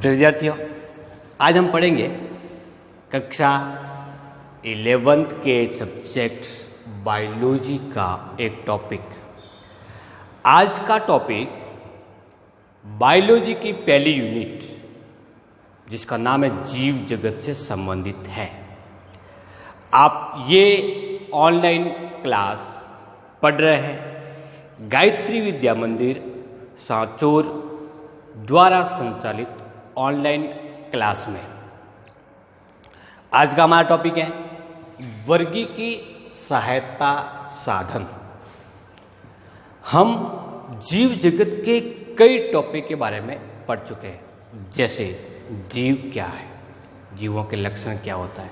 नमस्ते विद्यार्थियों, आज हम पढ़ेंगे कक्षा 11th के सब्जेक्ट बायोलॉजी का एक टॉपिक। आज का टॉपिक बायोलॉजी की पहली यूनिट जिसका नाम है जीव जगत से संबंधित है। आप ये ऑनलाइन क्लास पढ़ रहे हैं गायत्री विद्या मंदिर सांचौर द्वारा संचालित ऑनलाइन क्लास में। आज का हमारा टॉपिक है वर्गीकी सहायता साधन। हम जीव जगत के कई टॉपिक के बारे में पढ़ चुके हैं, जैसे जीव क्या है, जीवों के लक्षण क्या होता है,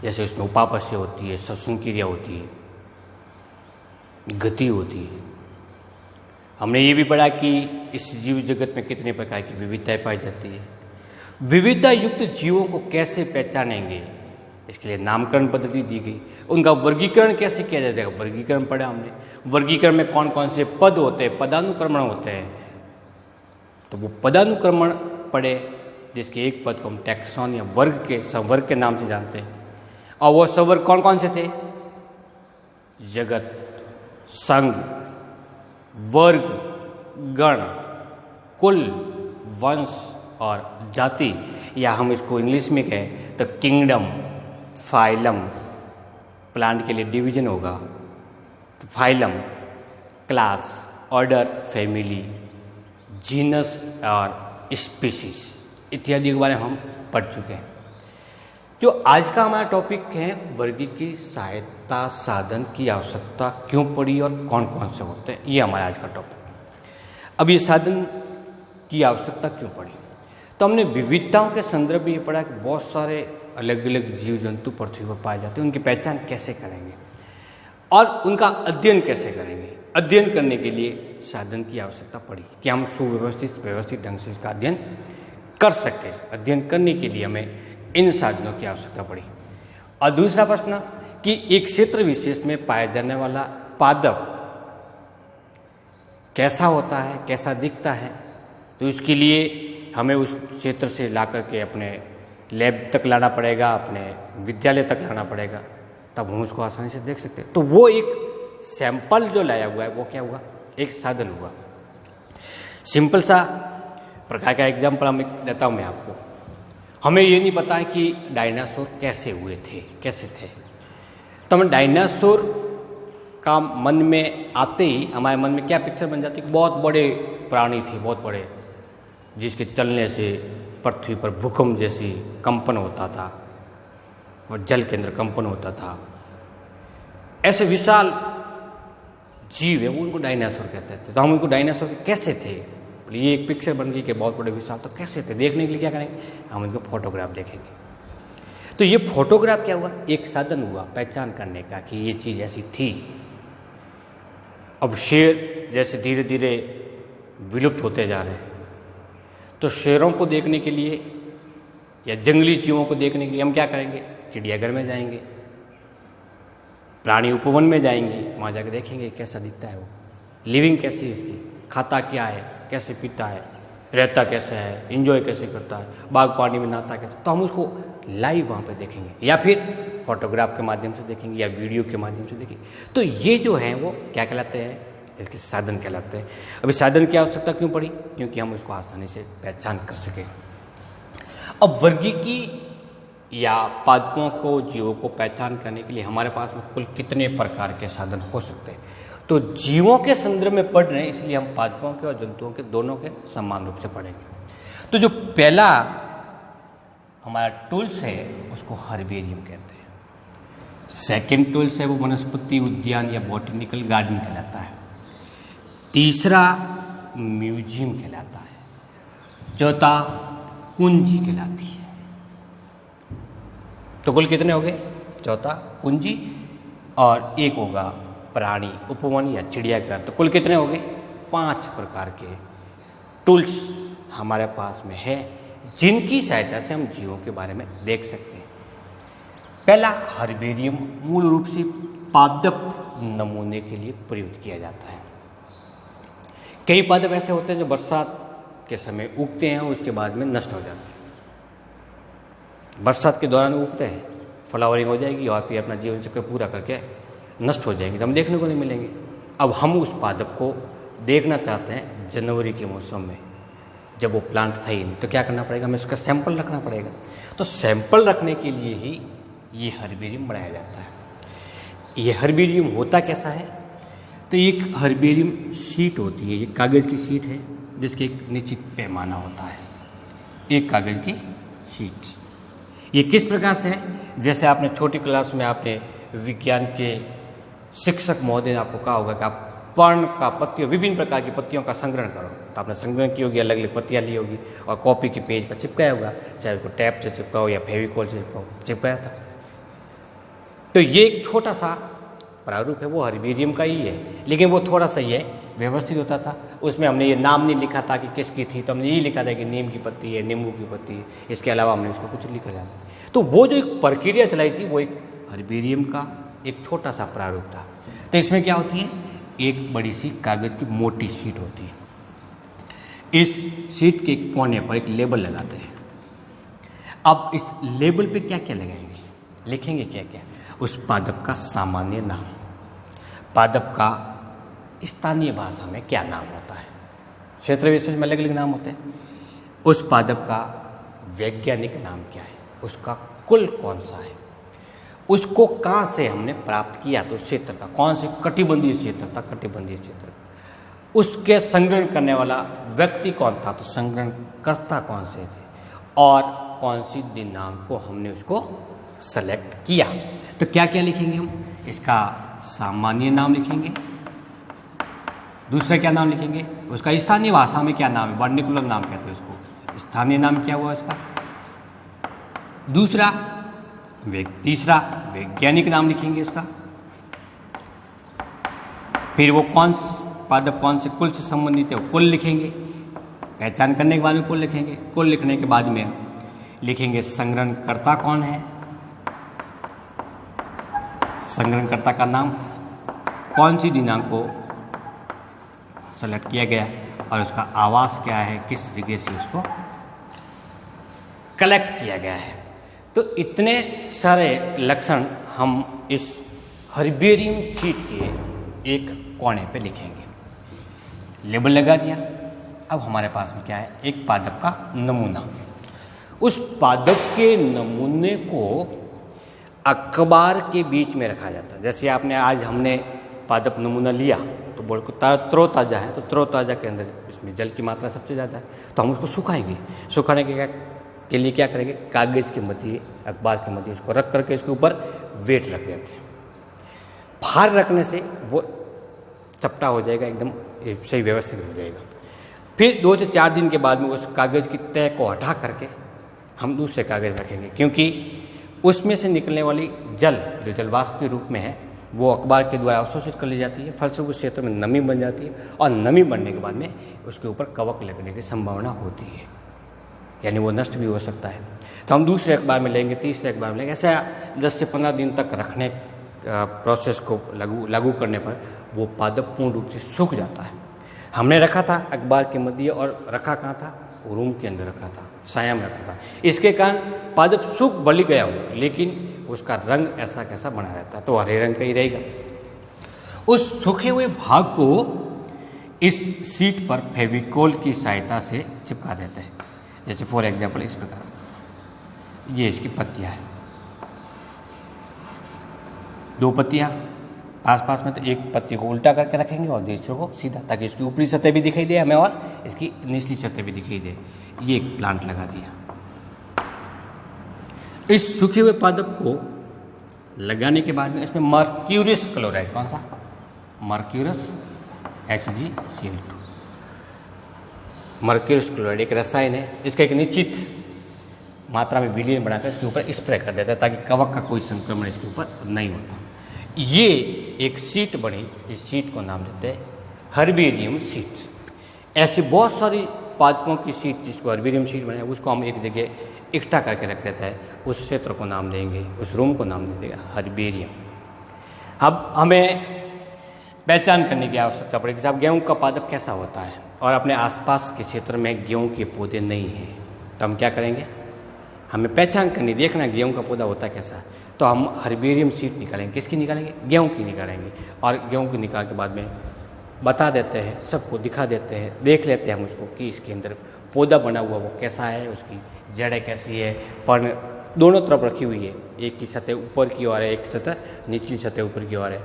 जैसे उसमें उपापचय होती है, श्वसन क्रिया होती है, गति होती है। हमने ये भी पढ़ा कि इस जीव जगत में कितने प्रकार की विविधताएं पाई जाती है। विविधता युक्त जीवों को कैसे पहचानेंगे, इसके लिए नामकरण पद्धति दी गई। उनका वर्गीकरण कैसे किया जाएगा, वर्गीकरण पढ़ा हमने। वर्गीकरण में कौन कौन से पद होते हैं, पदानुक्रमण होते हैं, तो वो पदानुक्रमण पढ़े, जिसके एक पद को हम टैक्सॉन या वर्ग के संवर्ग के नाम से जानते हैं। और वो संवर्ग कौन कौन से थे? जगत, संघ, वर्ग, गण, कुल, वंश और जाति, या हम इसको इंग्लिश में कहें तो किंगडम, फाइलम, प्लांट के लिए डिवीजन होगा तो phylum, class, order, family, genus और स्पीसीज इत्यादि के बारे में हम पढ़ चुके हैं। जो आज का हमारा टॉपिक है वर्गीकी सहायता साधन की आवश्यकता क्यों पड़ी और कौन कौन से होते हैं, ये हमारा आज का टॉपिक। अब ये साधन की आवश्यकता क्यों पड़ी, तो हमने विविधताओं के संदर्भ में ये पढ़ा कि बहुत सारे अलग अलग जीव जंतु पृथ्वी पर पाए जाते हैं। उनकी पहचान कैसे करेंगे और उनका अध्ययन कैसे करेंगे। अध्ययन करने के लिए साधन की आवश्यकता पड़ी कि हम व्यवस्थित ढंग से इसका अध्ययन कर सकें। अध्ययन करने के लिए हमें इन साधनों की आवश्यकता पड़ी। और दूसरा प्रश्न कि एक क्षेत्र विशेष में पाया जाने वाला पादप कैसा होता है, कैसा दिखता है, तो इसके लिए हमें उस क्षेत्र से ला करके अपने लैब तक लाना पड़ेगा, अपने विद्यालय तक लाना पड़ेगा, तब हम उसको आसानी से देख सकते हैं। तो वो एक सैंपल जो लाया हुआ है वो क्या हुआ, एक साधन हुआ। सिंपल सा प्रकार का एग्जाम्पल हम देता हूँ मैं आपको। हमें ये नहीं पता है कि डायनासोर कैसे हुए थे, कैसे थे, तो हम डायनासोर का मन में आते ही हमारे मन में क्या पिक्चर बन जाती है, बहुत बड़े प्राणी थे, बहुत बड़े, जिसके चलने से पृथ्वी पर भूकंप जैसी कंपन होता था और जल के अंदर कंपन होता था। ऐसे विशाल जीव है वो, उनको डायनासोर कहते थे। तो हम उनको डायनासोर कैसे थे, ये एक पिक्चर बन गई कि बहुत बड़े विशाल, तो कैसे थे, देखने के लिए क्या करेंगे, हम इनको फोटोग्राफ देखेंगे। तो ये फोटोग्राफ क्या हुआ, एक साधन हुआ पहचान करने का कि ये चीज़ ऐसी थी। अब शेर जैसे धीरे धीरे विलुप्त होते जा रहे हैं, तो शेरों को देखने के लिए या जंगली जीवों को देखने के लिए हम क्या करेंगे, चिड़ियाघर में जाएंगे, प्राणी उपवन में जाएंगे, वहाँ जाकर देखेंगे कैसा दिखता है वो, लिविंग कैसी है इसकी, खाता क्या है, कैसे पीता है, रहता कैसे है, एंजॉय कैसे करता है, बाग पानी में नहाता कैसे, तो हम उसको लाइव वहाँ पे देखेंगे या फिर फोटोग्राफ के माध्यम से देखेंगे या वीडियो के माध्यम से देखेंगे। तो ये जो है वो क्या कहलाते हैं, इसके साधन कहलाते हैं। अभी साधन की आवश्यकता क्यों पड़ी, क्योंकि हम उसको आसानी से पहचान कर सकें। अब वर्गीकी या पादपों को, जीवों को पहचान करने के लिए हमारे पास में कुल कितने प्रकार के साधन हो सकते हैं, तो जीवों के संदर्भ में पढ़ रहे हैं, इसलिए हम पादपों के और जंतुओं के दोनों के समान रूप से पढ़ेंगे। तो जो पहला हमारा टूल्स है उसको हर्बेरियम कहते हैं। सेकंड टूल्स है वो वनस्पति उद्यान या बॉटनिकल गार्डन कहलाता है। तीसरा म्यूजियम कहलाता है। चौथा कुंजी कहलाती है। तो कुल कितने हो गए, चौथा कुंजी और एक होगा प्राणी उपवन या चिड़ियाघर, तो कुल कितने हो गए, 5 प्रकार के टूल्स हमारे पास में है, जिनकी सहायता से हम जीवों के बारे में देख सकते हैं। पहला हर्बेरियम मूल रूप से पादप नमूने के लिए प्रयुक्त किया जाता है। कई पादप ऐसे होते हैं जो बरसात के समय उगते हैं, उसके बाद में नष्ट हो जाते हैं। बरसात के दौरान उगते हैं, फ्लावरिंग हो जाएगी और फिर अपना जीवन चक्र पूरा करके नष्ट हो जाएंगे, तो हम देखने को नहीं मिलेंगे। अब हम उस पादप को देखना चाहते हैं जनवरी के मौसम में, जब वो प्लांट था ही नहीं, तो क्या करना पड़ेगा, हमें उसका सैंपल रखना पड़ेगा। तो सैंपल रखने के लिए ही ये हर्बेरियम बनाया जाता है। ये हर्बेरियम होता कैसा है, तो एक हर्बेरियम शीट होती है, ये कागज़ की शीट है जिसके एक निश्चित पैमाना होता है, एक कागज़ की शीट। ये किस प्रकार से है, जैसे आपने छोटी क्लास में आपने विज्ञान के शिक्षक महोदय ने आपको कहा होगा कि आप पर्ण का पत्तियों, विभिन्न प्रकार की पत्तियों का संग्रहण करो, तो आपने संग्रहण की होगी, अलग अलग पत्तियाँ ली होगी और कॉपी के पेज पर चिपकाया होगा, चाहे उसको टैप से चिपकाओ या फेविकॉल से चिपकाया था। तो ये एक छोटा सा प्रारूप है, वो हर्बेरियम का ही है, लेकिन वो थोड़ा सा ये व्यवस्थित होता था। उसमें हमने ये नाम नहीं लिखा था कि किसकी थी, तो हमने यही लिखा था कि नीम की पत्ती है, नींबू की पत्ती है, इसके अलावा हमने उसको कुछ लिखा था। तो वो जो एक प्रक्रिया चलाई थी वो एक हर्बेरियम का एक छोटा सा प्रारूप था। तो इसमें क्या होती है, एक बड़ी सी कागज़ की मोटी शीट होती है। इस शीट के कोने पर एक लेबल लगाते हैं। अब इस लेबल पे क्या क्या लगाएंगे, लिखेंगे क्या क्या, उस पादप का सामान्य नाम, पादप का स्थानीय भाषा में क्या नाम होता है, क्षेत्र विशेष में अलग अलग नाम होते हैं, उस पादप का वैज्ञानिक नाम क्या है, उसका कुल कौन सा है, उसको कहाँ से हमने प्राप्त किया, तो क्षेत्र का कौन से कटिबंधीय क्षेत्र था, कटिबंधीय क्षेत्र, उसके संग्रहण करने वाला व्यक्ति कौन था, तो संग्रहणकर्ता कौन से थे, और कौन सी दिनांक को हमने उसको सेलेक्ट किया। तो क्या क्या लिखेंगे हम, इसका सामान्य नाम लिखेंगे, दूसरा क्या नाम लिखेंगे, उसका स्थानीय भाषा में क्या नाम है, वर्निकुलर नाम कहते हैं उसको, स्थानीय नाम क्या हुआ इसका, दूसरा तीसरा वैज्ञानिक नाम लिखेंगे उसका, फिर वो कौन पादप कौन से कुल से संबंधित है वो कुल लिखेंगे, पहचान करने के बाद में कुल लिखेंगे, कुल लिखने के बाद में लिखेंगे संग्रहणकर्ता कौन है, संग्रहणकर्ता का नाम, कौन सी दिनांक को सेलेक्ट किया गया और उसका आवास क्या है, किस जगह से उसको कलेक्ट किया गया है। तो इतने सारे लक्षण हम इस हर्बेरियम शीट के एक कोने पे लिखेंगे। लेबल लगा दिया। अब हमारे पास में क्या है, एक पादप का नमूना। उस पादप के नमूने को अखबार के बीच में रखा जाता है। जैसे आपने आज हमने पादप नमूना लिया तो बोल को तरोताज़ा है, तो तरोताज़ा के अंदर इसमें जल की मात्रा सबसे ज़्यादा है, तो हम उसको सुखाएंगे। सुखाने के लिए क्या करेंगे, कागज़ के मध्य, अखबार के मध्य उसको रख करके इसके ऊपर वेट रख देते हैं। भार रखने से वो चपटा हो जाएगा, एकदम सही व्यवस्थित हो जाएगा। फिर 2 से 4 दिन के बाद में उस कागज़ की तह को हटा करके हम दूसरे कागज़ रखेंगे, क्योंकि उसमें से निकलने वाली जल जो जल वाष्प के रूप में है वो अखबार के द्वारा अवशोषित कर ली जाती है। फलस्वरूप उस क्षेत्र में नमी बन जाती है और नमी बनने के बाद में उसके ऊपर कवक लगने की संभावना होती है, यानी वो नष्ट भी हो सकता है। तो हम दूसरे अखबार में लेंगे, तीसरे अखबार में लेंगे, ऐसा 10 से 15 दिन तक रखने प्रोसेस को लागू करने पर वो पादप पूर्ण रूप से सूख जाता है। हमने रखा था अखबार के मध्य, और रखा कहाँ था, रूम के अंदर रखा था, साया में रखा था। इसके कारण पादप सूख भले गया हो, लेकिन उसका रंग ऐसा कैसा बना रहता है, तो हरे रंग का ही रहेगा। उस सूखे हुए भाग को इस शीट पर फेविकोल की सहायता से चिपका देते हैं। जैसे फॉर एग्जाम्पल इस प्रकार, ये इसकी पत्तियाँ हैं, 2 पत्तियाँ आसपास में, तो एक पत्ती को उल्टा करके रखेंगे और दूसरे को सीधा, ताकि इसकी ऊपरी सतह भी दिखाई दे हमें और इसकी निचली सतह भी दिखाई दे। ये एक प्लांट लगा दिया। इस सूखे हुए पादप को लगाने के बाद में इसमें मर्क्यूरियस क्लोराइड, कौन सा, मर्क्यूरियस HgCl2, मर्क्यूरियस क्लोराइड एक रसायन है, इसका एक निश्चित मात्रा में विलीन बनाकर इसके ऊपर स्प्रे कर देता है, ताकि कवक का कोई संक्रमण इसके ऊपर नहीं होता। ये एक शीट बनी, इस शीट को नाम देते हैं हर्बेरियम शीट। ऐसे बहुत सारी पादपों की शीट जिसको हर्बेरियम शीट बने, उसको हम एक जगह इकट्ठा करके रख देता है, उस क्षेत्र को नाम देंगे, उस रूम को नाम दे देगा हर्बेरियम। अब हमें पहचान करने की आवश्यकता पड़ेगी, साहब गेहूं का पादप कैसा होता है और अपने आसपास के क्षेत्र में गेहूं के पौधे नहीं हैं, तो हम क्या करेंगे? हमें पहचान करनी, देखना गेहूं का पौधा होता कैसा है। तो हम हर्बेरियम सीड निकालेंगे। किसकी निकालेंगे? गेहूं की निकालेंगे। और गेहूं की निकाल के बाद में बता देते हैं, सबको दिखा देते हैं, देख लेते हैं हम उसको कि इसके अंदर पौधा बना हुआ वो कैसा है, उसकी जड़ें कैसी है, पण दोनों तरफ रखी हुई है। एक की सतह ऊपर की ओर है, एक सतह निचली सतह ऊपर की ओर है।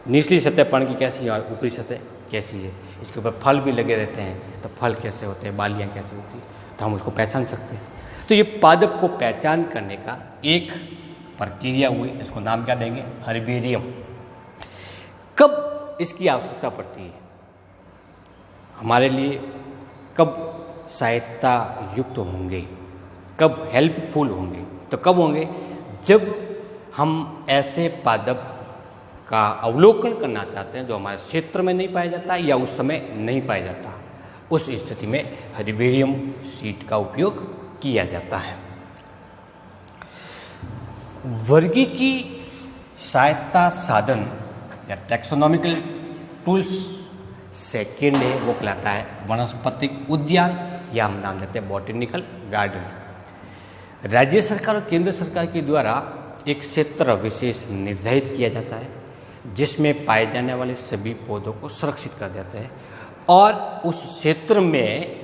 निचली सतह पण की कैसी है और ऊपरी सतह कैसी है। इसके ऊपर फल भी लगे रहते हैं, तो फल कैसे होते हैं, बालियाँ कैसे होती है, तो हम उसको पहचान सकते हैं। तो ये पादप को पहचान करने का एक प्रक्रिया हुई, इसको नाम क्या देंगे? हर्बेरियम। कब इसकी आवश्यकता पड़ती है हमारे लिए, कब सहायता युक्त होंगे, कब हेल्पफुल होंगे? तो कब होंगे? जब हम ऐसे पादप का अवलोकन करना चाहते हैं जो हमारे क्षेत्र में नहीं पाया जाता या उस समय नहीं पाया जाता। उस स्थिति में हर्बेरियम सीड का उपयोग किया जाता है। वर्गी की सहायता साधन या टैक्सोनॉमिकल टूल्स सेकेंड है, वो कहलाता है वनस्पतिक उद्यान, या हम नाम देते हैं बॉटेनिकल गार्डन। राज्य सरकार और केंद्र सरकार के द्वारा एक क्षेत्र विशेष निर्धारित किया जाता है जिसमें पाए जाने वाले सभी पौधों को सुरक्षित कर देते हैं और उस क्षेत्र में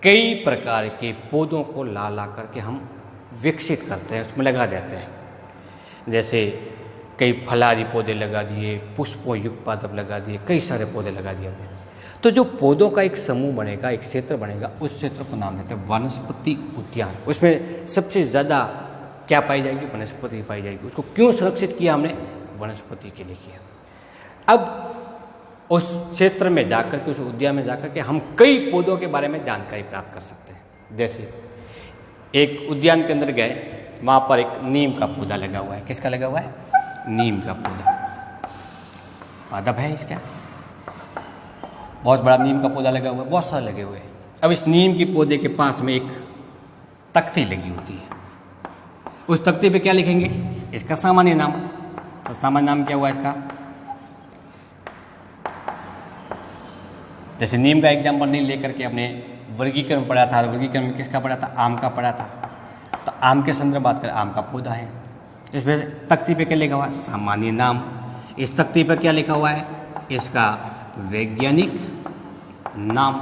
कई प्रकार के पौधों को ला करके हम विकसित करते हैं, उसमें लगा देते हैं। जैसे कई फलारी पौधे लगा दिए, पुष्पों युक्त पादप लगा दिए, कई सारे पौधे लगा दिए हमने। तो जो पौधों का एक समूह बनेगा, एक क्षेत्र बनेगा, उस क्षेत्र को नाम देते हैं वनस्पति उद्यान। उसमें सबसे ज़्यादा क्या पाई जाएगी? वनस्पति पाई जाएगी। उसको क्यों सुरक्षित किया हमने? वनस्पति के लिए किया। अब उस क्षेत्र में जाकर के, उस उद्यान में जाकर के हम कई पौधों के बारे में जानकारी प्राप्त कर सकते हैं। जैसे एक उद्यान के अंदर गए, वहाँ पर एक नीम का पौधा लगा हुआ है। किसका लगा हुआ है? नीम का पौधा। पादप है इसका, बहुत बड़ा नीम का पौधा लगा हुआ है, बहुत सारे लगे हुए हैं। अब इस नीम के पौधे के पास में एक तख्ती लगी होती है। उस तख्ती पे क्या लिखेंगे? इसका सामान्य नाम। तो सामान्य नाम क्या हुआ इसका? जैसे नीम का एग्जाम्पल नहीं लेकर के अपने वर्गीकरण पढ़ा था, वर्गीकरण में किसका पढ़ा था? आम का पढ़ा था। तो आम के संदर्भ बात करें, आम का पौधा है। इसमें तख्ती पे क्या लिखा हुआ है? सामान्य नाम। इस तख्ती पे क्या लिखा हुआ है? इसका वैज्ञानिक नाम।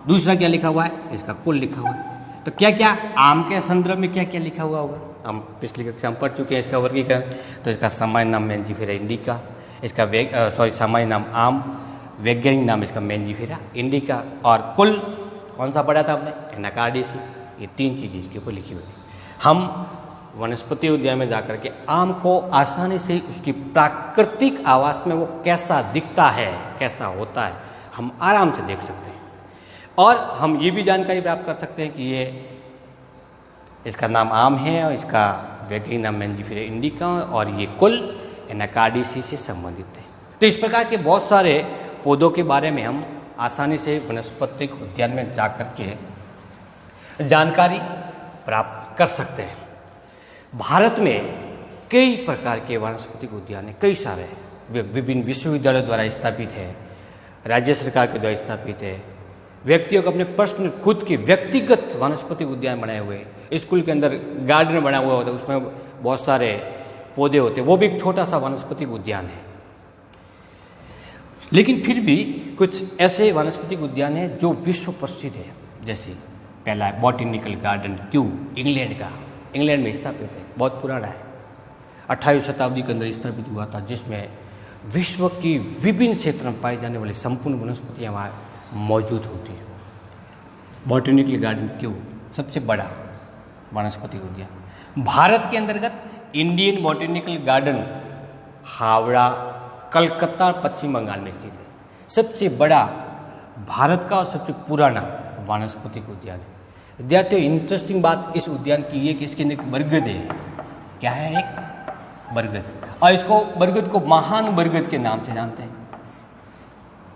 दूसरा क्या लिखा हुआ है? इसका कुल लिखा हुआ है। तो क्या क्या आम के संदर्भ में क्या क्या लिखा हुआ होगा? हम पिछली कक्षा में पढ़ चुके हैं इसका वर्गीकरण। तो इसका सामान्य नाम मेंजिफेरा इंडिका, इसका सामान्य नाम आम, वैज्ञानिक नाम इसका मेंजिफेरा इंडिका, और कुल कौन सा पढ़ा था हमने? एनाकार्डियेसी। ये तीन चीज़ें इसके ऊपर लिखी हुई थी। हम वनस्पति उद्यान में जाकर के आम को आसानी से उसकी प्राकृतिक आवास में वो कैसा दिखता है, कैसा होता है, हम आराम से देख सकते हैं। और हम ये भी जानकारी प्राप्त कर सकते हैं कि ये इसका नाम आम है और इसका वैज्ञानिक नाम मेंजिफेरा इंडिका, और ये कुल एनाकार्डियेसी से संबंधित है। तो इस प्रकार के बहुत सारे पौधों के बारे में हम आसानी से वनस्पतिक उद्यान में जाकर के जानकारी प्राप्त कर सकते हैं। भारत में कई प्रकार के वनस्पतिक उद्यान हैं, कई सारे हैं। विभिन्न विश्वविद्यालयों द्वारा स्थापित है, राज्य सरकार के द्वारा स्थापित है, व्यक्तियों को अपने पर्सनल खुद के व्यक्तिगत वनस्पतिक उद्यान बनाए हुए हैं। स्कूल के अंदर गार्डन बना हुआ होता है, उसमें बहुत सारे पौधे होते हैं, वो भी एक छोटा सा वनस्पतिक उद्यान है। लेकिन फिर भी कुछ ऐसे वनस्पतिक उद्यान हैं जो विश्व प्रसिद्ध है। जैसे पहला है बॉटेनिकल गार्डन क्यू, इंग्लैंड का, इंग्लैंड में स्थापित है, बहुत पुराना है, 28वीं शताब्दी के अंदर स्थापित हुआ था, जिसमें विश्व की विभिन्न क्षेत्र में पाई जाने वाली संपूर्ण वनस्पतियाँ वहाँ मौजूद होती है। बॉटेनिकल गार्डन क्यू सबसे बड़ा वनस्पतिक उद्यान। भारत के अंतर्गत Indian botanical garden Howrah, Calcutta और पश्चिम बंगाल में स्थित है। सबसे बड़ा भारत का और सबसे पुराना वनस्पतिक उद्यान है। विद्यार्थियों, इंटरेस्टिंग बात इस उद्यान की ये कि इसके अंदर एक बरगद है। क्या है? एक बरगद। और इसको बरगद को महान बरगद के नाम से जानते हैं।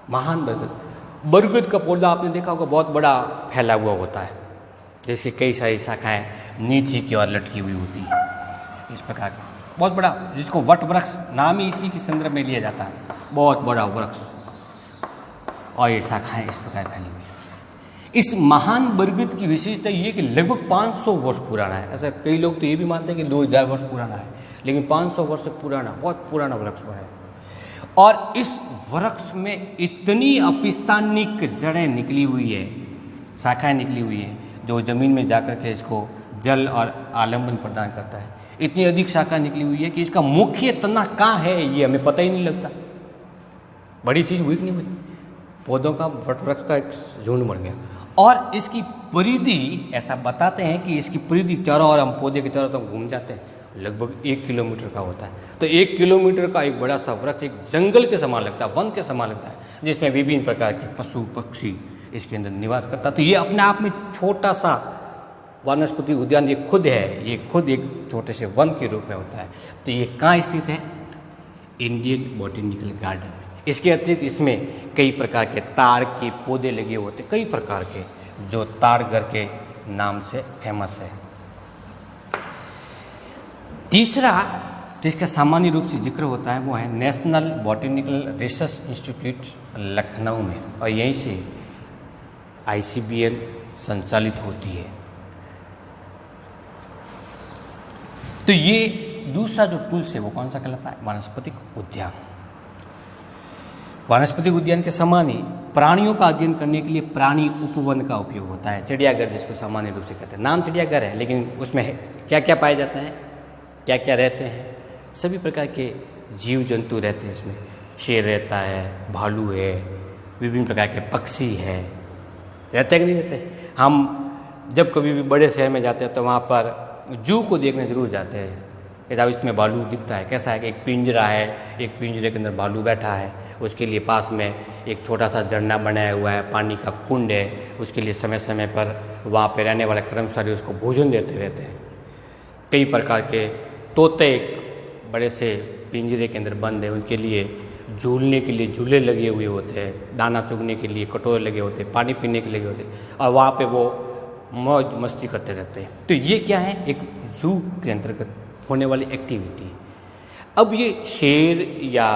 महान बरगद, बरगद का पौधा आपने देखा होगा, बहुत बड़ा फैला हुआ होता है, जिसकी कई सारी शाखाएं नीचे की ओर लटकी हुई होती है। इस प्रकार का बहुत बड़ा, जिसको वट वृक्ष नाम ही इसी के संदर्भ में लिया जाता है, बहुत बड़ा वृक्ष, और ये शाखाएं इस प्रकार फैली हुई। इस महान बरगद की विशेषता ये कि लगभग 500 वर्ष पुराना है। ऐसा कई लोग तो ये भी मानते हैं कि 2000 वर्ष पुराना है, लेकिन 500 वर्ष से पुराना, बहुत पुराना वृक्ष है। और इस वृक्ष में इतनी अपिस्तानिक जड़ें निकली हुई है, शाखाएं निकली हुई हैं, जो जमीन में जाकर के इसको जल और आलम्बन प्रदान करता है। इतनी अधिक शाखा निकली हुई है कि इसका मुख्य तना कहाँ है ये हमें पता ही नहीं लगता। बड़ी चीज हुई कि नहीं हुई, पौधों का वृक्ष का एक झुंड बन गया। और इसकी परिधि, ऐसा बताते हैं कि इसकी परिधि चारों ओर, हम पौधे के चारों तरफ घूम जाते हैं, लगभग 1 किलोमीटर का होता है। तो 1 किलोमीटर का एक बड़ा सा वृक्ष एक जंगल के समान लगता है, वन के समान लगता है, जिसमें विभिन्न प्रकार के पशु पक्षी इसके अंदर निवास करता। तो ये अपने आप में छोटा सा वनस्पति उद्यान ये खुद है, ये खुद एक छोटे से वन के रूप में होता है। तो ये कहाँ स्थित है? इंडियन बॉटेनिकल गार्डन में। इसके अतिरिक्त इसमें कई प्रकार के ताड़ के पौधे लगे होते हैं, कई प्रकार के, जो ताड़गर के नाम से फेमस है। तीसरा जिसका सामान्य रूप से जिक्र होता है वो है national botanical research institute Lucknow में, और यहीं से ICBL संचालित होती है। तो ये दूसरा जो टूल्स है वो कौन सा कहलाता है? वानस्पतिक उद्यान। वानस्पतिक उद्यान के समान ही प्राणियों का अध्ययन करने के लिए प्राणी उपवन का उपयोग होता है, चिड़ियाघर जिसको सामान्य रूप से कहते हैं। नाम चिड़ियाघर है, लेकिन उसमें क्या क्या पाए जाते हैं, क्या क्या रहते हैं? सभी प्रकार के जीव जंतु रहते हैं इसमें। शेर रहता है, भालू है, विभिन्न प्रकार के पक्षी है, रहते हैं कि नहीं रहते? हम जब कभी भी बड़े शहर में जाते हैं तो वहाँ पर जू को देखने जरूर जाते हैं कि जब इसमें भालू दिखता है। कैसा है कि एक पिंजरा है, एक पिंजरे के अंदर भालू बैठा है, उसके लिए पास में एक छोटा सा झरना बनाया हुआ है, पानी का कुंड है, उसके लिए समय समय पर वहाँ पे रहने वाले कर्मचारी उसको भोजन देते रहते हैं। कई प्रकार के तोते बड़े से पिंजरे के अंदर बंद है, उनके लिए झूलने के लिए झूले लगे हुए होते हैं, दाना चुगने के लिए कटोरे लगे होते हैं, पानी पीने के लगे होते हैं, और वहाँ पे वो मौज मस्ती करते रहते हैं। तो ये क्या है? एक जू के अंतर्गत होने वाली एक्टिविटी। अब ये शेर या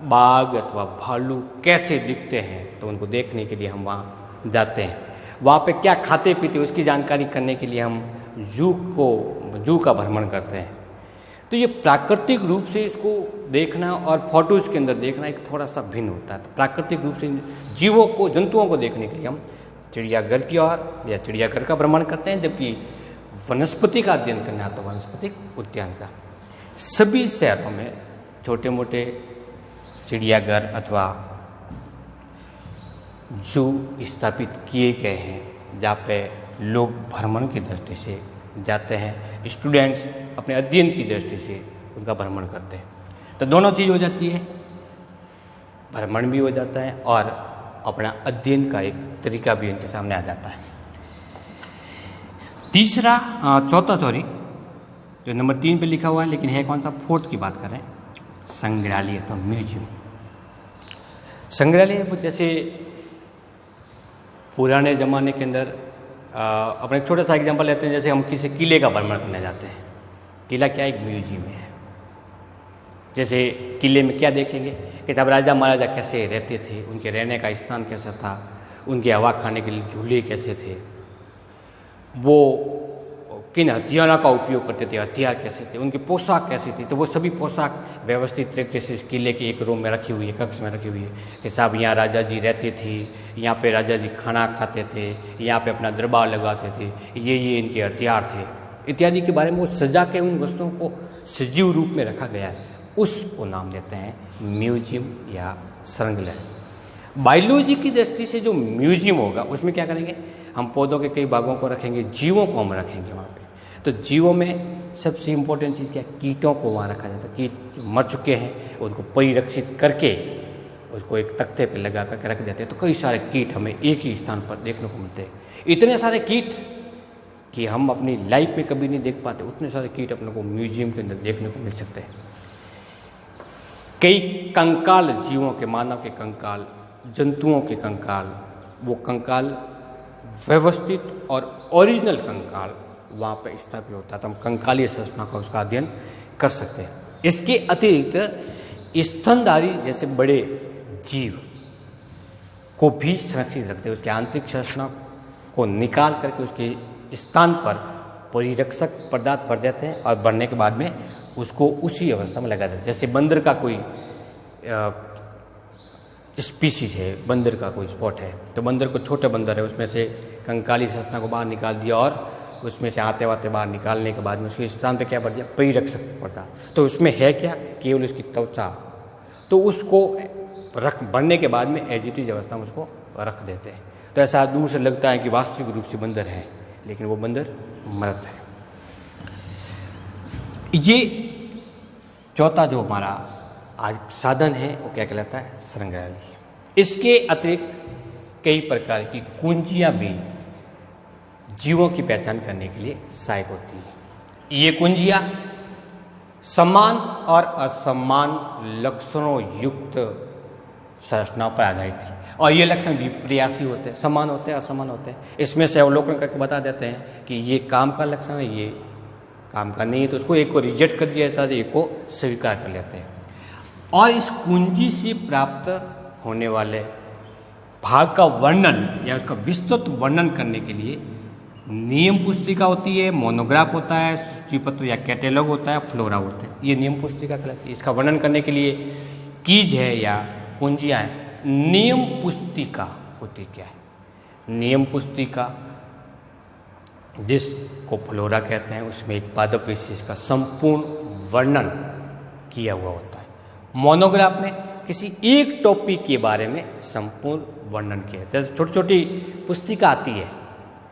बाघ अथवा भालू कैसे दिखते हैं, तो उनको देखने के लिए हम वहाँ जाते हैं। वहाँ पे क्या खाते पीते उसकी जानकारी करने के लिए हम जू का भ्रमण करते हैं। तो ये प्राकृतिक रूप से इसको देखना और फोटोज के अंदर देखना एक थोड़ा सा भिन्न होता है। तो प्राकृतिक रूप से जीवों को, जंतुओं को देखने के लिए हम चिड़ियाघर की ओर या चिड़ियाघर का भ्रमण करते हैं, जबकि वनस्पति का अध्ययन करना है तो वनस्पतिक उद्यान का। सभी शहरों में छोटे मोटे चिड़ियाघर अथवा जू स्थापित किए गए हैं, जहाँ पे लोग भ्रमण की दृष्टि से जाते हैं, स्टूडेंट्स अपने अध्ययन की दृष्टि से उनका भ्रमण करते हैं। तो दोनों चीज़ हो जाती है, भ्रमण भी हो जाता है और अपना अध्ययन का एक तरीका भी इनके सामने आ जाता है। चौथा जो नंबर 3 पे लिखा हुआ है, लेकिन है कौन सा? 4th की बात करें, संग्रहालय तो म्यूजियम। संग्रहालय जैसे पुराने ज़माने के अंदर अपने छोटा सा एग्जांपल लेते हैं, जैसे हम किसी किले का भ्रमण करने जाते हैं। किला क्या? एक म्यूजियम है। जैसे किले में क्या देखेंगे कि तब राजा महाराजा कैसे रहते थे, उनके रहने का स्थान कैसा था, उनके हवा खाने के लिए झूले कैसे थे, वो किन हथियारों का उपयोग करते थे, हथियार कैसे थे, उनकी पोशाक कैसी थी। तो वो सभी पोशाक व्यवस्थित तरीके से इस किले के एक रूम में रखी हुई है, कक्ष में रखी हुई है कि साहब यहाँ राजा जी रहते थे, यहाँ पे राजा जी खाना खाते थे, यहाँ पे अपना दरबार लगाते थे, ये इनके हथियार थे इत्यादि के बारे में वो सजा के उन वस्तुओं को सजीव रूप में रखा गया है। उसको नाम देते हैं म्यूजियम या संग्रहालय। बायोलॉजी की दृष्टि से जो म्यूजियम होगा उसमें क्या करेंगे? हम पौधों के कई भागों को रखेंगे, जीवों को हम रखेंगे वहाँ पे। तो जीवों में सबसे इम्पोर्टेंट चीज़ क्या? कीटों को वहाँ रखा जाता है। कीट मर चुके हैं उनको परिरक्षित करके उसको एक तख्ते पे लगा करके रख देते हैं। तो कई सारे कीट हमें एक ही स्थान पर देखने को मिलते हैं। इतने सारे कीट कि हम अपनी लाइफ में कभी नहीं देख पाते, उतने सारे कीट अपने को म्यूजियम के अंदर देखने को मिल सकते हैं। कई कंकाल जीवों के, मानव के कंकाल, जंतुओं के कंकाल, वो कंकाल व्यवस्थित और ओरिजिनल कंकाल वहाँ पर स्थापित होता है। तो हम कंकालीय संरचना का उसका अध्ययन कर सकते हैं। इसके अतिरिक्त स्तनधारी जैसे बड़े जीव को भी संरक्षित रखते हैं, उसके आंतरिक संरचना को निकाल करके उसके स्थान पर परिरक्षक पदार्थ भर देते हैं और भरने के बाद में उसको उसी अवस्था में लगा देते हैं। जैसे बंदर का कोई स्पीशीज है, बंदर का कोई स्पॉट है, तो बंदर को छोटे बंदर है उसमें से कंकाली संरचना को बाहर निकाल दिया और उसमें से आते वाते बाहर निकालने के बाद में उसके स्थान पे क्या भर दिया, परिरक्षक पदार्थ। तो उसमें है क्या, केवल उसकी त्वचा। तो उसको रख भरने के बाद में एजिटिव अवस्था में उसको रख देते हैं। तो ऐसा दूर से लगता है कि वास्तविक रूप से बंदर है, लेकिन वो बंदर मृत है। ये चौथा जो हमारा आज साधन है वो क्या कहलाता है, संग्रहालय। इसके अतिरिक्त कई प्रकार की कुंजियां भी जीवों की पहचान करने के लिए सहायक होती है। ये कुंजियां समान और असमान लक्षणों युक्त संरचनाओं पर आधारित थी और ये लक्षण विपर्यासी होते हैं, समान होते हैं, असमान होते हैं। इसमें से अवलोकन करके बता देते हैं कि ये काम का लक्षण है, ये काम का नहीं है, तो उसको एक को रिजेक्ट कर दिया जाता है, एक को स्वीकार कर लेते हैं। और इस कुंजी से प्राप्त होने वाले भाग का वर्णन या उसका विस्तृत वर्णन करने के लिए नियम पुस्तिका होती है, मोनोग्राफ होता है, सूचीपत्र या कैटेलॉग होता है, फ्लोरा होते हैं। ये नियम पुस्तिका कहलाती है। इसका वर्णन करने के लिए कीज है या कुंजियाँ हैं। नियम पुस्तिका होती क्या है, नियम पुस्तिका जिसको फ्लोरा कहते हैं, उसमें एक पादप विशेष का संपूर्ण वर्णन किया हुआ होता है। मोनोग्राफ में किसी एक टॉपिक के बारे में संपूर्ण वर्णन किया है। जैसे छोटी छोटी पुस्तिका आती है,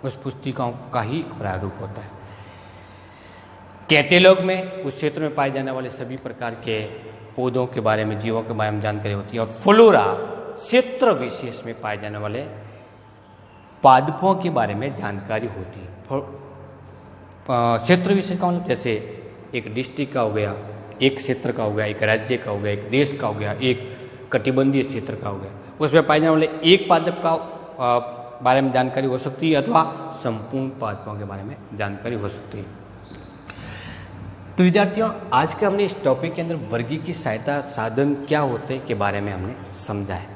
उस पुस्तिकाओं का ही प्रारूप होता है। कैटेलॉग में उस क्षेत्र में पाए जाने वाले सभी प्रकार के पौधों के बारे में, जीवों के बारे में जानकारी होती है। और फ्लोरा क्षेत्र विशेष में पाए जाने वाले पादपों के बारे में जानकारी होती है। क्षेत्र विशेष का मतलब जैसे एक डिस्ट्रिक्ट का हो गया, एक क्षेत्र का हो गया, एक राज्य का हो गया, एक देश का हो गया, एक कटिबंधीय क्षेत्र का हो गया। उसमें पाए जाने वाले एक पादप का बारे में जानकारी हो सकती है अथवा संपूर्ण पादपों के बारे में जानकारी हो सकती है। तो विद्यार्थियों, आज के हमने इस टॉपिक के अंदर वर्गी की सहायता साधन क्या होते हैं के बारे में हमने समझा है।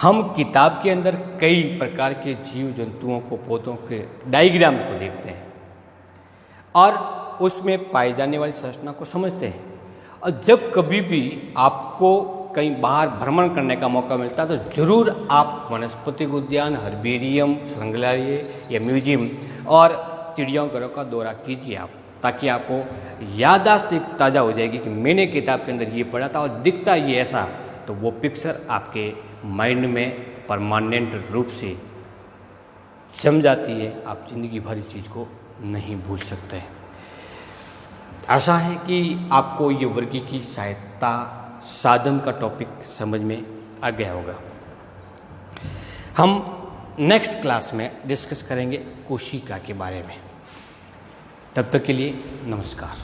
हम किताब के अंदर कई प्रकार के जीव जंतुओं को, पौधों के डायग्राम को देखते हैं और उसमें पाई जाने वाली संरचना को समझते हैं। और जब कभी भी आपको कहीं बाहर भ्रमण करने का मौका मिलता है तो जरूर आप वनस्पतिक उद्यान, हर्बेरियम, संग्रहालय या म्यूजियम और चिड़ियाघरों का दौरा कीजिए आप, ताकि आपको याददाश्त ताज़ा हो जाएगी कि मैंने किताब के अंदर ये पढ़ा था और दिखता ये ऐसा। तो वो पिक्चर आपके माइंड में परमानेंट रूप से जम जाती है, आप जिंदगी भर इस चीज़ को नहीं भूल सकते। आशा है कि आपको ये वर्गी की सहायता साधन का टॉपिक समझ में आ गया होगा। हम नेक्स्ट क्लास में डिस्कस करेंगे कोशिका के बारे में। तब तक के लिए नमस्कार।